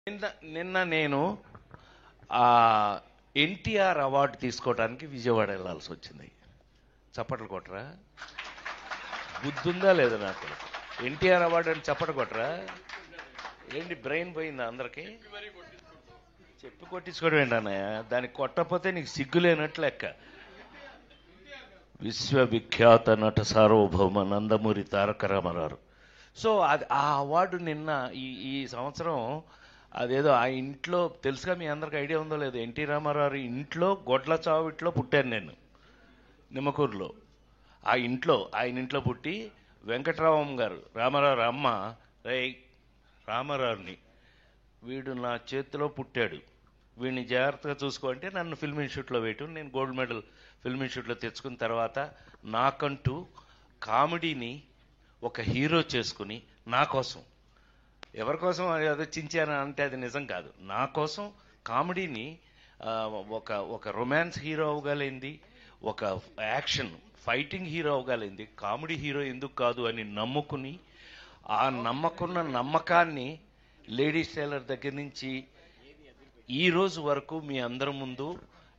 నిన్న నేను ఎన్టీఆర్ అవార్డు తీసుకోవడానికి విజయవాడ వెళ్ళాల్సి వచ్చింది. చప్పట్లు కొట్టరా? బుద్ధుందా లేదా నాకు? ఎన్టీఆర్ అవార్డు అని చప్పట్లు కొట్టరా? ఏంటి బ్రెయిన్ పోయిందా అందరికి? చెప్పి కొట్టించుకోవడం ఏంటన్నయ్య? దానికి కొట్టకపోతే నీకు సిగ్గులేనట్లు లెక్క. విశ్వవిఖ్యాత నట సార్వభౌమ నందమూరి తారక రామారావు. సో అది ఆ అవార్డు నిన్న ఈ సంవత్సరం అదేదో ఆ ఇంట్లో తెలుసుగా, మీ అందరికి ఐడియా ఉందో లేదో, ఎన్టీ రామారావు ఇంట్లో గొడ్ల చావిట్లో పుట్టాను నేను, నిమ్మకూరులో. ఆయన ఇంట్లో పుట్టి వెంకటరామం గారు, రామారావు అమ్మ, రామారావుని వీడు నా చేతిలో పుట్టాడు, వీడిని జాగ్రత్తగా చూసుకోంటే నన్ను ఫిల్మ్ ఇన్స్టిట్యూట్లో వేయటం. నేను గోల్డ్ మెడల్ ఫిల్మ్ ఇన్స్టిట్యూట్లో తెచ్చుకున్న తర్వాత నాకంటూ కామెడీని ఒక హీరో చేసుకుని, నా కోసం, ఎవరి కోసం అదే చించాను అంటే అది నిజం కాదు, నా కోసం కామెడీని ఒక రొమాన్స్ హీరో అవ్వగలిగింది, ఒక యాక్షన్ ఫైటింగ్ హీరో అవ్వగలిగింది, కామెడీ హీరో ఎందుకు కాదు అని నమ్ముకుని, ఆ నమ్మకాన్ని లేడీస్ టైలర్ దగ్గర నుంచి ఈ రోజు వరకు మీ అందరి ముందు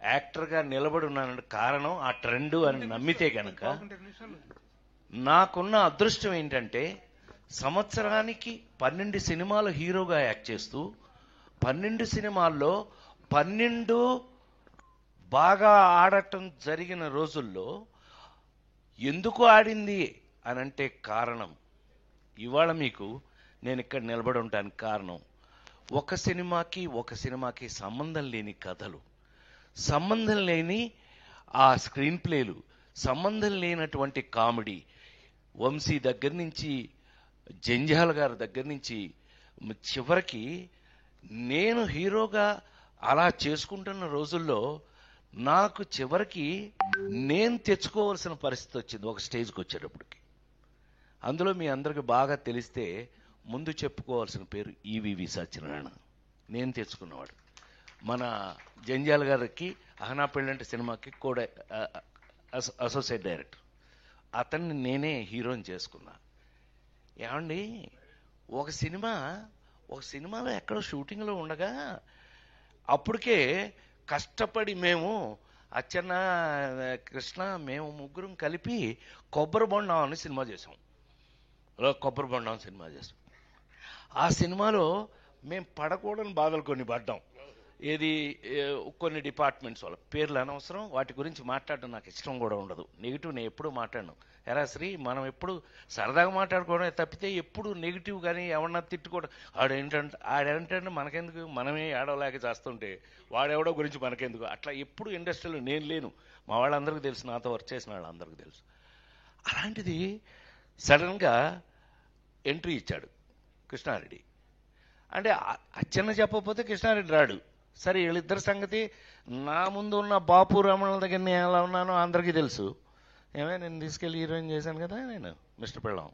యాక్టర్గా నిలబడి ఉన్నానంటే కారణం ఆ ట్రెండ్ అని నమ్మితే కనుక, నాకున్న అదృష్టం ఏంటంటే సంవత్సరానికి 12 సినిమాలు హీరోగా యాక్ట్ చేస్తూ 12 సినిమాల్లో 12 బాగా ఆడటం జరిగిన రోజుల్లో ఎందుకు ఆడింది అనంటే కారణం, ఇవాళ మీకు నేను ఇక్కడ నిలబడి ఉండడానికి కారణం, ఒక సినిమాకి సంబంధం లేని కథలు, సంబంధం లేని ఆ స్క్రీన్ ప్లేలు, సంబంధం లేనటువంటి కామెడీ, వంశీ దగ్గర నుంచి జంజాల గారి దగ్గర నుంచి చివరికి నేను హీరోగా అలా చేసుకుంటున్న రోజుల్లో నాకు చివరికి నేను తెచ్చుకోవాల్సిన పరిస్థితి వచ్చింది ఒక స్టేజ్కి వచ్చేటప్పటికి. అందులో మీ అందరికి బాగా తెలిస్తే ముందు చెప్పుకోవాల్సిన పేరు ఈవీవి సత్యనారాయణ, నేను తెచ్చుకున్నవాడు. మన జంజాల గారికి అహనా పెళ్ళంటే సినిమాకి కూడా అసోసియేట్ డైరెక్టర్, అతన్ని నేనే హీరోని చేసుకున్నా. ఏమండి, ఒక సినిమాలో ఎక్కడో షూటింగ్లో ఉండగా అప్పటికే కష్టపడి మేము అచ్చన్న, కృష్ణ, మేము ముగ్గురం కలిపి కొబ్బరి బొండం అని సినిమా చేసాం. ఆ సినిమాలో మేము పడకూడని బాధలు కొన్ని పడ్డాం. ఏది, కొన్ని డిపార్ట్మెంట్స్ వాళ్ళ పేర్లు అనవసరం, వాటి గురించి మాట్లాడడం నాకు ఇష్టం కూడా ఉండదు. నెగిటివ్ నేను ఎప్పుడు మాట్లాడను. ఎరా శ్రీ, మనం ఎప్పుడు సరదాగా మాట్లాడుకోవడం తప్పితే ఎప్పుడు నెగిటివ్ కానీ ఎవరన్నా తిట్టుకోవడం, ఆడేంటంటే మనకెందుకు, మనమే ఆడవలేక చేస్తుంటే వాడెవడో గురించి మనకెందుకు, అట్లా ఎప్పుడు ఇండస్ట్రీలో నేను లేను. మా వాళ్ళందరికీ తెలుసు, నాతో వర్క్ చేసిన వాళ్ళందరికీ తెలుసు. అలాంటిది సడన్గా ఎంట్రీ ఇచ్చాడు కృష్ణారెడ్డి. అంటే అచ్చన్న చెప్పకపోతే కృష్ణారెడ్డి రాడు. సరే, వీళ్ళిద్దరి సంగతి నా ముందు ఉన్న బాపు రమణుల దగ్గర నేను ఎలా ఉన్నానో అందరికీ తెలుసు. నేను తీసుకెళ్ళి హీరోయిన్ చేశాను కదా నేను, మిస్టర్ పెళ్ళాం.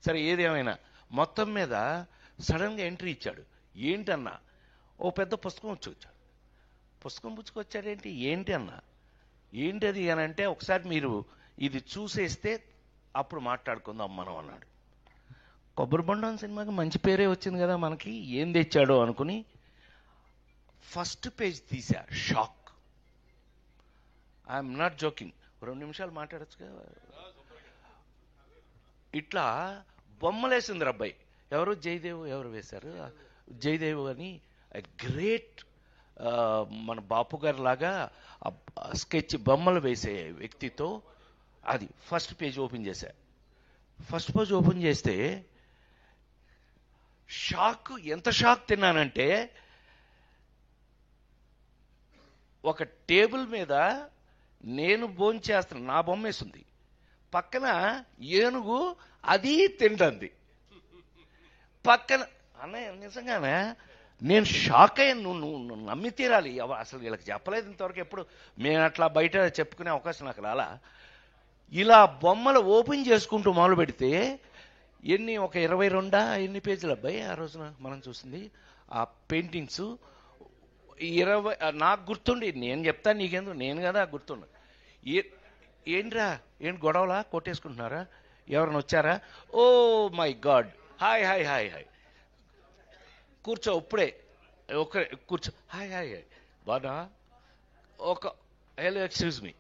సరే, ఏదేమైనా మొత్తం మీద సడన్గా ఎంట్రీ ఇచ్చాడు. ఏంటన్నా, ఓ పెద్ద పుస్తకం వచ్చాడు. పుస్తకం పుచ్చుకొచ్చాడేంటి, ఏంటి అన్నా, ఏంటది అని అంటే, ఒకసారి మీరు ఇది చూసేస్తే అప్పుడు మాట్లాడుకుందాం మనం అన్నాడు. కొబ్బరి బొండం సినిమాకి మంచి పేరే వచ్చింది కదా మనకి, ఏం తెచ్చాడో అనుకుని ఫస్ట్ పేజ్ తీసా. షాక్. I'm not joking. 2 నిమిషాలు మాట్లాడచ్చుగా. ఇట్లా బొమ్మలేసింది రబ్బాయి. ఎవరు, జయదేవ్ ఎవరు వేశారు, జయదేవ్ అని గ్రేట్, మన బాపు గారి లాగా స్కెచ్ బొమ్మలు వేసే వ్యక్తితో అది ఫస్ట్ పేజ్ ఓపెన్ చేశా. ఫస్ట్ పేజ్ ఓపెన్ చేస్తే షాక్, ఎంత షాక్ తిన్నానంటే, ఒక టేబుల్ మీద నేను భోంచేస్తాను, నా బొమ్మ వేస్తుంది, పక్కన ఏనుగు అది తింటుంది పక్కన. అన్నయ్య నిజంగానే నేను షాక్ అయ్యాను. నువ్వు నమ్మి తీరాలి. అసలు వీళ్ళకి చెప్పలేదు ఇంతవరకు, ఎప్పుడు మేము అట్లా బయట చెప్పుకునే అవకాశం నాకు రాలా. ఇలా బొమ్మలు ఓపెన్ చేసుకుంటూ మొదలు పెడితే ఒక 22 ఎన్ని పేజీలు అబ్బాయి ఆ రోజున మనం చూసింది ఆ పెయింటింగ్స్. 20 నాకు గుర్తుండి, నేను చెప్తాను నీకెందుకు, నేను కదా గుర్తుండ. ఏంట్రా, ఏంటి గొడవలా, కొట్టేసుకుంటున్నారా, ఎవరైనా వచ్చారా, oh my God, hi hi hi hi, కూర్చో ఇప్పుడే కూర్చో హాయ్ హాయ్ హాయ్ బాగా ఒక హలో ఎక్స్క్యూజ్ మీ